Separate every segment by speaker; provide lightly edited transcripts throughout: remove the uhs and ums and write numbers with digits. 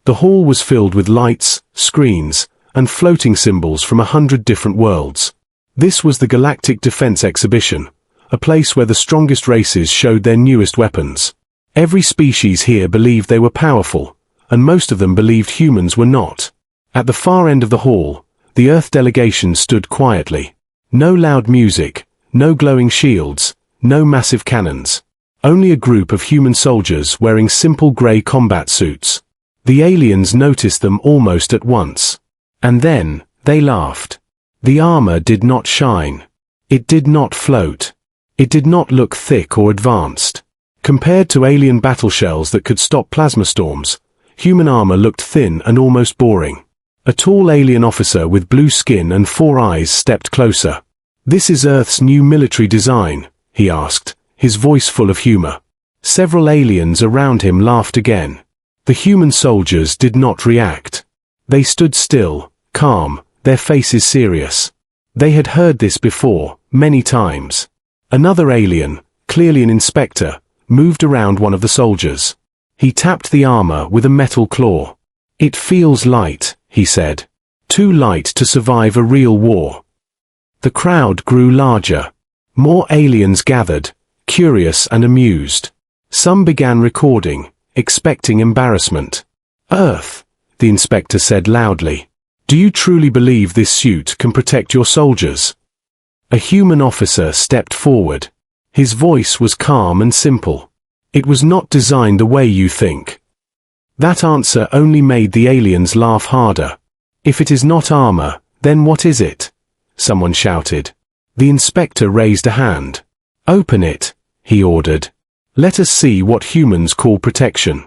Speaker 1: The hall was filled with lights, screens, and floating symbols from 100 different worlds. This was the Galactic Defense Exhibition, a place where the strongest races showed their newest weapons. Every species here believed they were powerful, and most of them believed humans were not. At the far end of the hall, the Earth delegation stood quietly. No loud music, no glowing shields, no massive cannons. Only a group of human soldiers wearing simple grey combat suits. The aliens noticed them almost at once. And then, they laughed. The armor did not shine. It did not float. It did not look thick or advanced. Compared to alien battle shells that could stop plasma storms, human armor looked thin and almost boring. A tall alien officer with blue skin and 4 eyes stepped closer. "This is Earth's new military design," he asked, his voice full of humor. Several aliens around him laughed again. The human soldiers did not react. They stood still, calm, their faces serious. They had heard this before, many times. Another alien, clearly an inspector, moved around one of the soldiers. He tapped the armor with a metal claw. "It feels light," he said. "Too light to survive a real war." The crowd grew larger. More aliens gathered, curious and amused. Some began recording, expecting embarrassment. "Earth," the inspector said loudly. "Do you truly believe this suit can protect your soldiers?" A human officer stepped forward. His voice was calm and simple. "It was not designed the way you think." That answer only made the aliens laugh harder. "If it is not armor, then what is it?" someone shouted. The inspector raised a hand. "Open it," he ordered. "Let us see what humans call protection."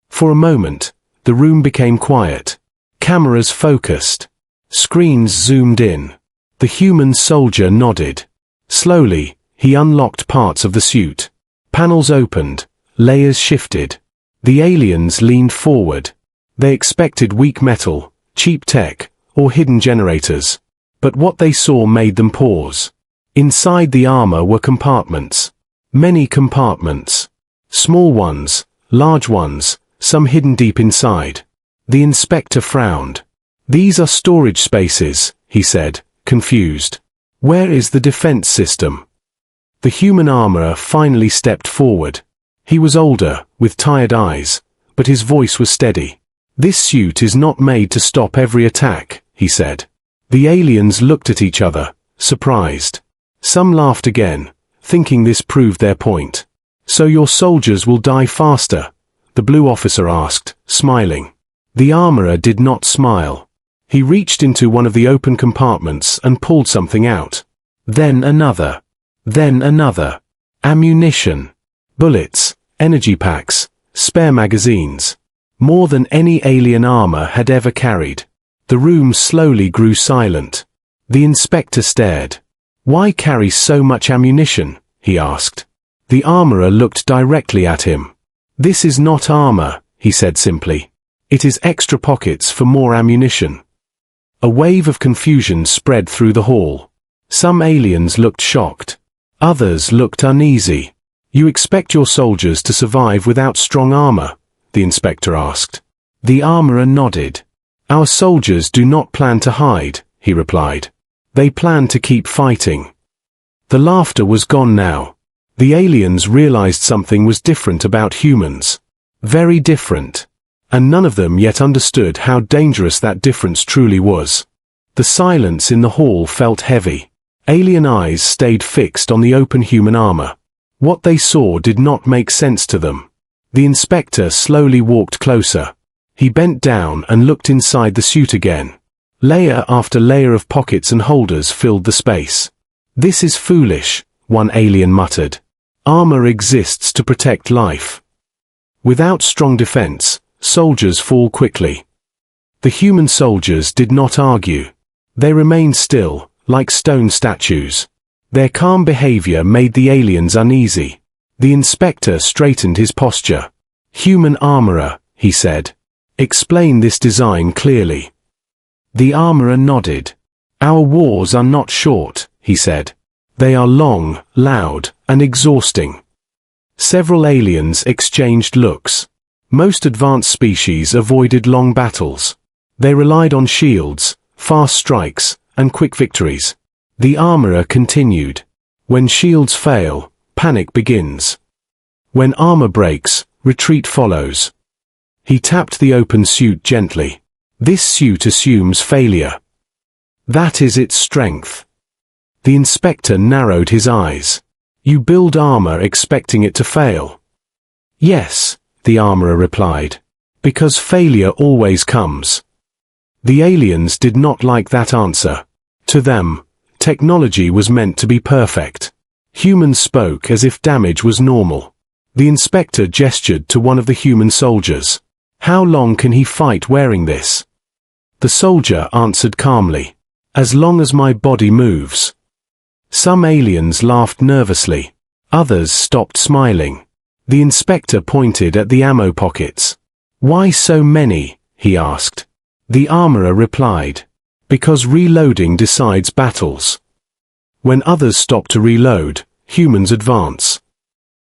Speaker 1: For a moment, the room became quiet. Cameras focused. Screens zoomed in. The human soldier nodded. Slowly, he unlocked parts of the suit. Panels opened, layers shifted. The aliens leaned forward. They expected weak metal, cheap tech, or hidden generators. But what they saw made them pause. Inside the armor were compartments. Many compartments. Small ones, large ones, some hidden deep inside. The inspector frowned. "These are storage spaces," he said, confused. "Where is the defense system?" The human armorer finally stepped forward. He was older, with tired eyes, but his voice was steady. "This suit is not made to stop every attack," he said. The aliens looked at each other, surprised. Some laughed again, thinking this proved their point. "So your soldiers will die faster?" the blue officer asked, smiling. The armorer did not smile. He reached into one of the open compartments and pulled something out. Then another. Then another. Ammunition. Bullets, energy packs, spare magazines. More than any alien armor had ever carried. The room slowly grew silent. The inspector stared. "Why carry so much ammunition?" he asked. The armorer looked directly at him. "This is not armor," he said simply. "It is extra pockets for more ammunition." A wave of confusion spread through the hall. Some aliens looked shocked. Others looked uneasy. "You expect your soldiers to survive without strong armor?" the inspector asked. The armorer nodded. "Our soldiers do not plan to hide," he replied. "They plan to keep fighting." The laughter was gone now. The aliens realized something was different about humans. Very different. And none of them yet understood how dangerous that difference truly was. The silence in the hall felt heavy. Alien eyes stayed fixed on the open human armor. What they saw did not make sense to them. The inspector slowly walked closer. He bent down and looked inside the suit again. Layer after layer of pockets and holders filled the space. "This is foolish," one alien muttered. "Armor exists to protect life. Without strong defense, soldiers fall quickly." The human soldiers did not argue. They remained still, like stone statues. Their calm behavior made the aliens uneasy. The inspector straightened his posture. "Human armorer," he said. "Explain this design clearly." The armorer nodded. "Our wars are not short," he said. "They are long, loud, and exhausting." Several aliens exchanged looks. Most advanced species avoided long battles. They relied on shields, fast strikes, and quick victories. The armorer continued. When shields fail, panic begins. When armor breaks, retreat follows. He tapped the open suit gently. This suit assumes failure. That is its strength. The inspector narrowed his eyes. You build armor expecting it to fail. Yes, the armorer replied. Because failure always comes. The aliens did not like that answer. To them, technology was meant to be perfect. Humans spoke as if damage was normal. The inspector gestured to one of the human soldiers. How long can he fight wearing this? The soldier answered calmly. As long as my body moves. Some aliens laughed nervously. Others stopped smiling. The inspector pointed at the ammo pockets. Why so many? He asked. The armorer replied. Because reloading decides battles. When others stop to reload, humans advance.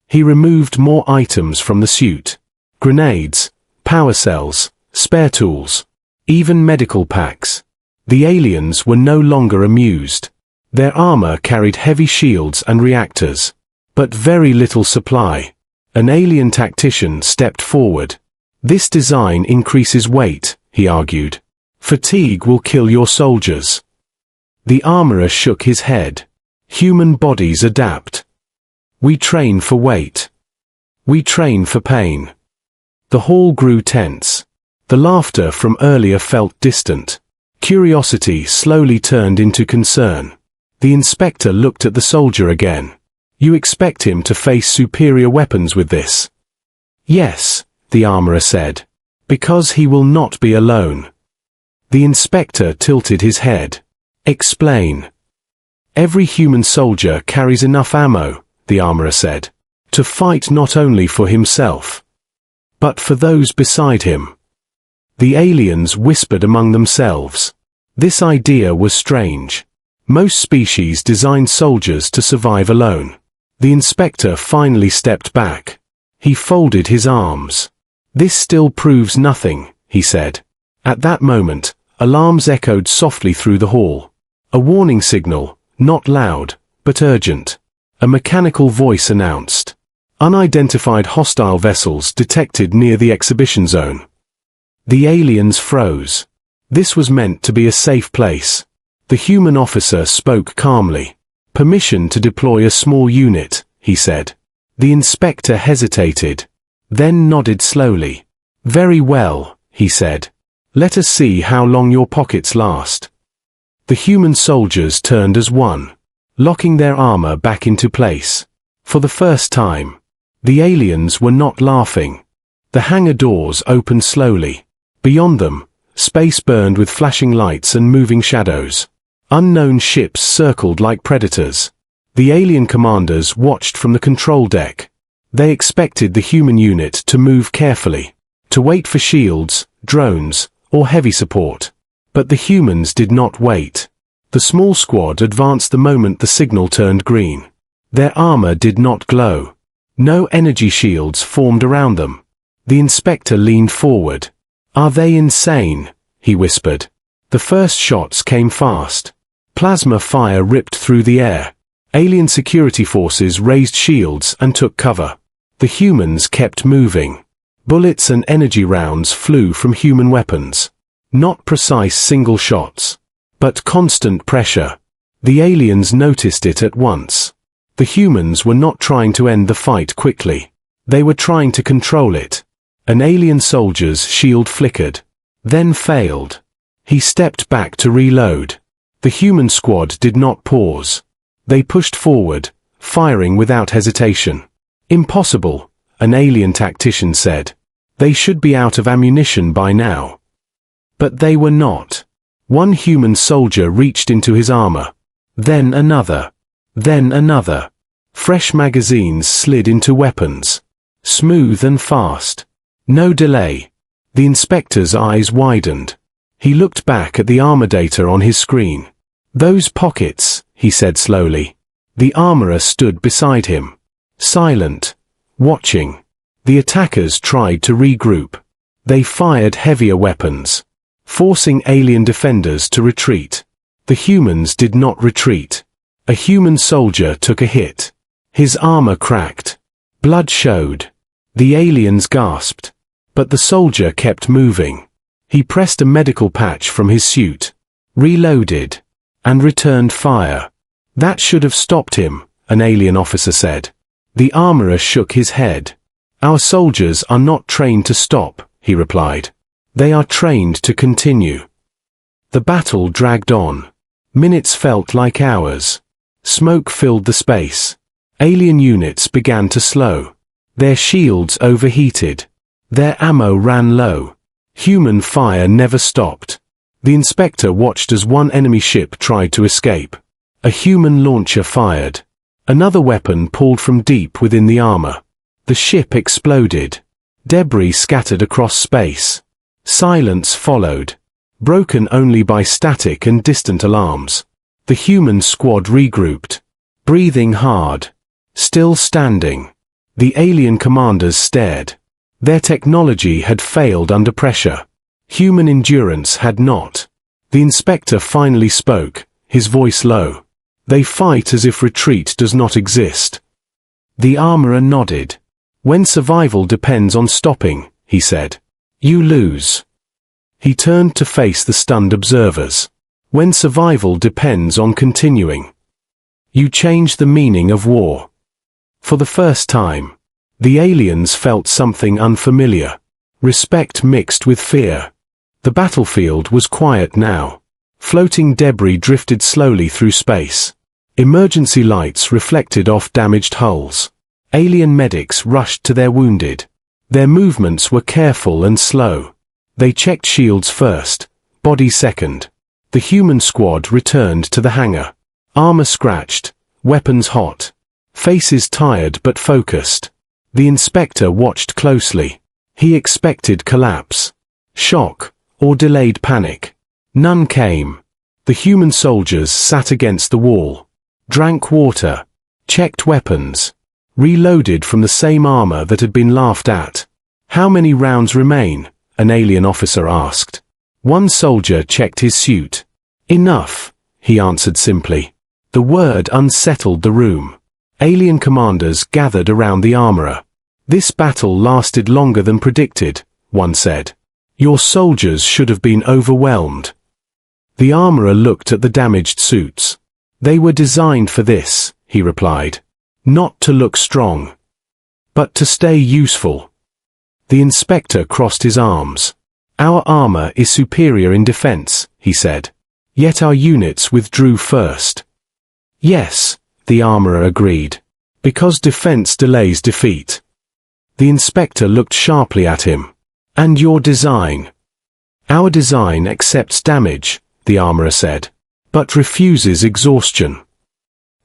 Speaker 1: He removed more items from the suit. Grenades, power cells, spare tools, even medical packs. The aliens were no longer amused. Their armor carried heavy shields and reactors, but very little supply. An alien tactician stepped forward. This design increases weight, he argued. Fatigue will kill your soldiers. The armorer shook his head. Human bodies adapt. We train for weight. We train for pain. The hall grew tense. The laughter from earlier felt distant. Curiosity slowly turned into concern. The inspector looked at the soldier again. You expect him to face superior weapons with this? Yes, the armorer said. Because he will not be alone. The inspector tilted his head. Explain. Every human soldier carries enough ammo, the armorer said, to fight not only for himself, but for those beside him. The aliens whispered among themselves. This idea was strange. Most species designed soldiers to survive alone. The inspector finally stepped back. He folded his arms. This still proves nothing, he said. At that moment, alarms echoed softly through the hall. A warning signal, not loud, but urgent. A mechanical voice announced. Unidentified hostile vessels detected near the exhibition zone. The aliens froze. This was meant to be a safe place. The human officer spoke calmly. Permission to deploy a small unit, he said. The inspector hesitated, then nodded slowly. Very well, he said. Let us see how long your pockets last. The human soldiers turned as one, locking their armor back into place. For the first time, the aliens were not laughing. The hangar doors opened slowly. Beyond them, space burned with flashing lights and moving shadows. Unknown ships circled like predators. The alien commanders watched from the control deck. They expected the human unit to move carefully, to wait for shields, drones, or heavy support. But the humans did not wait. The small squad advanced the moment the signal turned green. Their armor did not glow. No energy shields formed around them. The inspector leaned forward. Are they insane? He whispered. The first shots came fast. Plasma fire ripped through the air. Alien security forces raised shields and took cover. The humans kept moving. Bullets and energy rounds flew from human weapons. Not precise single shots, but constant pressure. The aliens noticed it at once. The humans were not trying to end the fight quickly. They were trying to control it. An alien soldier's shield flickered, then failed. He stepped back to reload. The human squad did not pause. They pushed forward, firing without hesitation. Impossible, an alien tactician said. They should be out of ammunition by now. But they were not. One human soldier reached into his armor. Then another. Then another. Fresh magazines slid into weapons. Smooth and fast. No delay. The inspector's eyes widened. He looked back at the armor data on his screen. Those pockets, he said slowly. The armorer stood beside him. Silent. Watching. The attackers tried to regroup. They fired heavier weapons, forcing alien defenders to retreat. The humans did not retreat. A human soldier took a hit. His armor cracked. Blood showed. The aliens gasped. But the soldier kept moving. He pressed a medical patch from his suit, reloaded, and returned fire. That should have stopped him, an alien officer said. The armorer shook his head. Our soldiers are not trained to stop, he replied. They are trained to continue. The battle dragged on. Minutes felt like hours. Smoke filled the space. Alien units began to slow. Their shields overheated. Their ammo ran low. Human fire never stopped. The inspector watched as one enemy ship tried to escape. A human launcher fired. Another weapon pulled from deep within the armor. The ship exploded. Debris scattered across space. Silence followed, broken only by static and distant alarms. The human squad regrouped, breathing hard, still standing. The alien commanders stared. Their technology had failed under pressure. Human endurance had not. The inspector finally spoke, his voice low. They fight as if retreat does not exist. The armorer nodded. When survival depends on stopping, he said, you lose. He turned to face the stunned observers. When survival depends on continuing, you change the meaning of war. For the first time, the aliens felt something unfamiliar. Respect mixed with fear. The battlefield was quiet now. Floating debris drifted slowly through space. Emergency lights reflected off damaged hulls. Alien medics rushed to their wounded. Their movements were careful and slow. They checked shields first, body second. The human squad returned to the hangar. Armor scratched, weapons hot. Faces tired but focused. The inspector watched closely. He expected collapse, shock, or delayed panic. None came. The human soldiers sat against the wall, drank water, checked weapons, reloaded from the same armor that had been laughed at. How many rounds remain? An alien officer asked. One soldier checked his suit. Enough, he answered simply. The word unsettled the room. Alien commanders gathered around the armorer. This battle lasted longer than predicted, one said. Your soldiers should have been overwhelmed. The armorer looked at the damaged suits. They were designed for this, he replied. Not to look strong, but to stay useful. The inspector crossed his arms. Our armor is superior in defense, he said. Yet our units withdrew first. Yes, the armorer agreed. Because defense delays defeat. The inspector looked sharply at him. And your design? Our design accepts damage, the armorer said, but refuses exhaustion.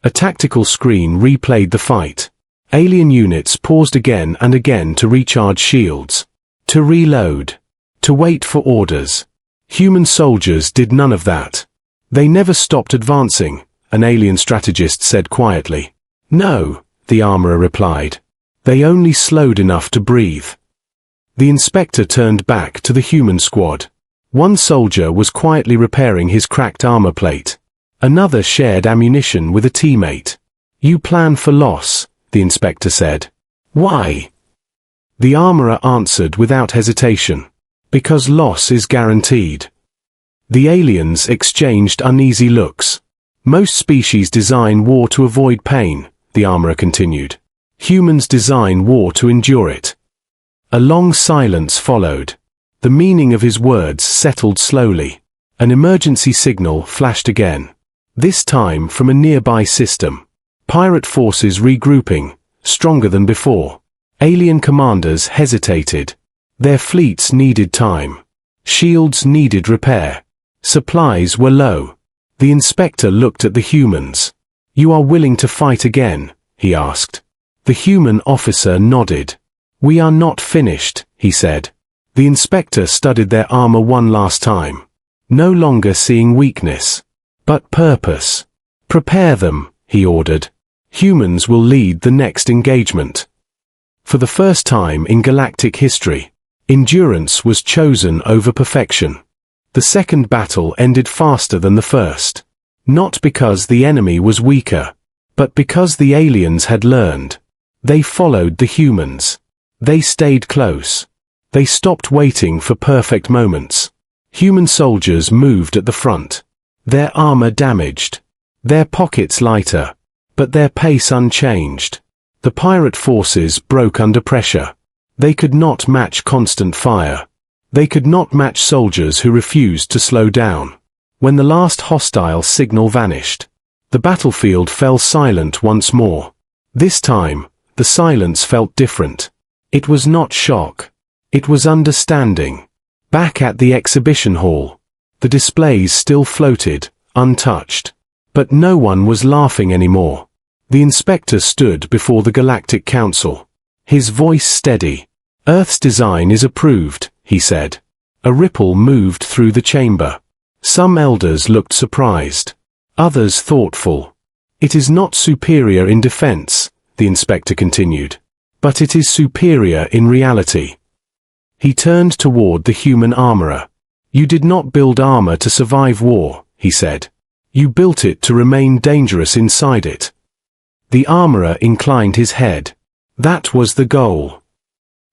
Speaker 1: A tactical screen replayed the fight. Alien units paused again and again to recharge shields, to reload, to wait for orders. Human soldiers did none of that. They never stopped advancing, an alien strategist said quietly. No, the armorer replied. They only slowed enough to breathe. The inspector turned back to the human squad. One soldier was quietly repairing his cracked armor plate. Another shared ammunition with a teammate. You plan for loss, the inspector said. Why? The armorer answered without hesitation. Because loss is guaranteed. The aliens exchanged uneasy looks. Most species design war to avoid pain, the armorer continued. Humans design war to endure it. A long silence followed. The meaning of his words settled slowly. An emergency signal flashed again. This time from a nearby system. Pirate forces regrouping, stronger than before. Alien commanders hesitated. Their fleets needed time. Shields needed repair. Supplies were low. The inspector looked at the humans. You are willing to fight again? He asked. The human officer nodded. We are not finished, he said. The inspector studied their armor one last time. No longer seeing weakness, but purpose. Prepare them, he ordered. Humans will lead the next engagement. For the first time in galactic history, endurance was chosen over perfection. The second battle ended faster than the first. Not because the enemy was weaker, but because the aliens had learned. They followed the humans. They stayed close. They stopped waiting for perfect moments. Human soldiers moved at the front. Their armor damaged. Their pockets lighter. But their pace unchanged. The pirate forces broke under pressure. They could not match constant fire. They could not match soldiers who refused to slow down. When the last hostile signal vanished, the battlefield fell silent once more. This time, the silence felt different. It was not shock. It was understanding. Back at the exhibition hall, the displays still floated, untouched. But no one was laughing anymore. The inspector stood before the Galactic Council. His voice steady. "Earth's design is approved," he said. A ripple moved through the chamber. Some elders looked surprised. Others thoughtful. "It is not superior in defense," the inspector continued. "But it is superior in reality." He turned toward the human armorer. "You did not build armor to survive war," he said. "You built it to remain dangerous inside it." The armorer inclined his head. That was the goal.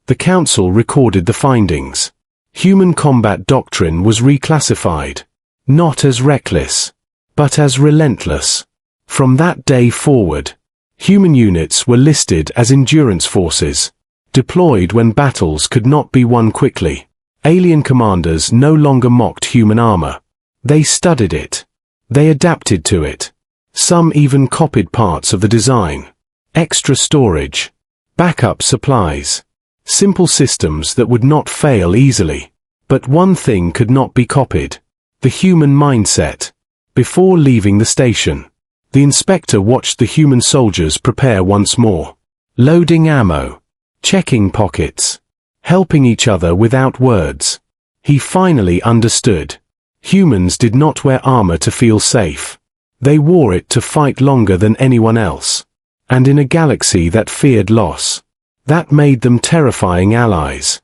Speaker 1: The council recorded the findings. Human combat doctrine was reclassified. Not as reckless, but as relentless. From that day forward, human units were listed as endurance forces, deployed when battles could not be won quickly. Alien commanders no longer mocked human armor. They studied it. They adapted to it. Some even copied parts of the design. Extra storage. Backup supplies. Simple systems that would not fail easily. But one thing could not be copied. The human mindset. Before leaving the station, the inspector watched the human soldiers prepare once more. Loading ammo. Checking pockets. Helping each other without words. He finally understood. Humans did not wear armor to feel safe. They wore it to fight longer than anyone else. And in a galaxy that feared loss, that made them terrifying allies.